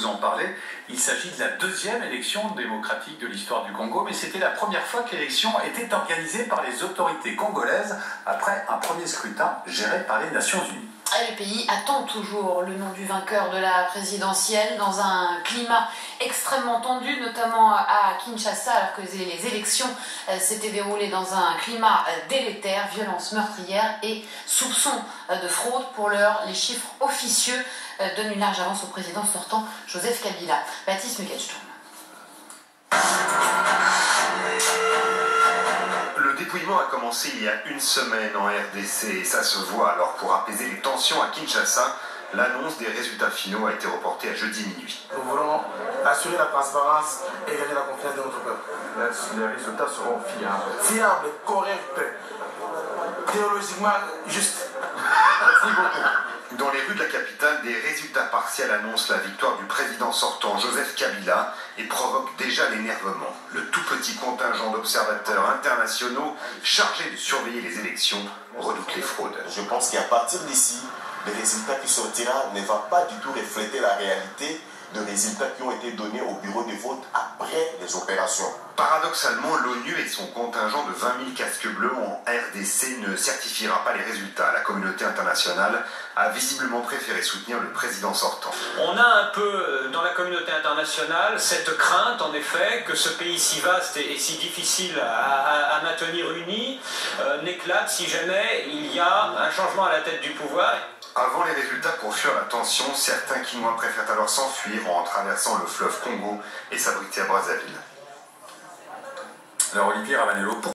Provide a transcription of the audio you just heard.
vous en parler. Il s'agit de la deuxième élection démocratique de l'histoire du Congo, mais c'était la première fois que l'élection était organisée par les autorités congolaises après un premier scrutin géré par les Nations Unies. Le pays attend toujours le nom du vainqueur de la présidentielle dans un climat extrêmement tendu, notamment à Kinshasa, alors que les élections s'étaient déroulées dans un climat délétère, violences meurtrières et soupçons de fraude. Pour l'heure, les chiffres officieux donnent une large avance au président sortant, Joseph Kabila. Baptiste Mukelsturm. Le dépouillement a commencé il y a une semaine en RDC et ça se voit. Alors pour apaiser les tensions à Kinshasa, l'annonce des résultats finaux a été reportée à jeudi minuit. Nous voulons assurer la transparence et gagner la confiance de notre peuple. Les résultats seront fiables. Fiables, corrects, théologiquement justes. Merci beaucoup. Dans les rues de la capitale, des résultats partiels annoncent la victoire du président sortant Joseph Kabila et provoquent déjà l'énervement. Le tout petit contingent d'observateurs internationaux chargés de surveiller les élections redoute les fraudes. Je pense qu'à partir d'ici, le résultat qui sortira ne va pas du tout refléter la réalité de résultats qui ont été donnés au bureau de vote après les opérations. Paradoxalement, l'ONU et son contingent de 20 000 casques bleus en RDC ne certifiera pas les résultats. La communauté internationale a visiblement préféré soutenir le président sortant. On a un peu dans la communauté internationale cette crainte, en effet, que ce pays si vaste et si difficile à maintenir uni n'éclate si jamais il y a un changement à la tête du pouvoir. Avant les résultats pour fuir la tension, certains Kinois préfèrent alors s'enfuir en traversant le fleuve Congo et s'abriter à Brazzaville. Alors Olivier Ravanello,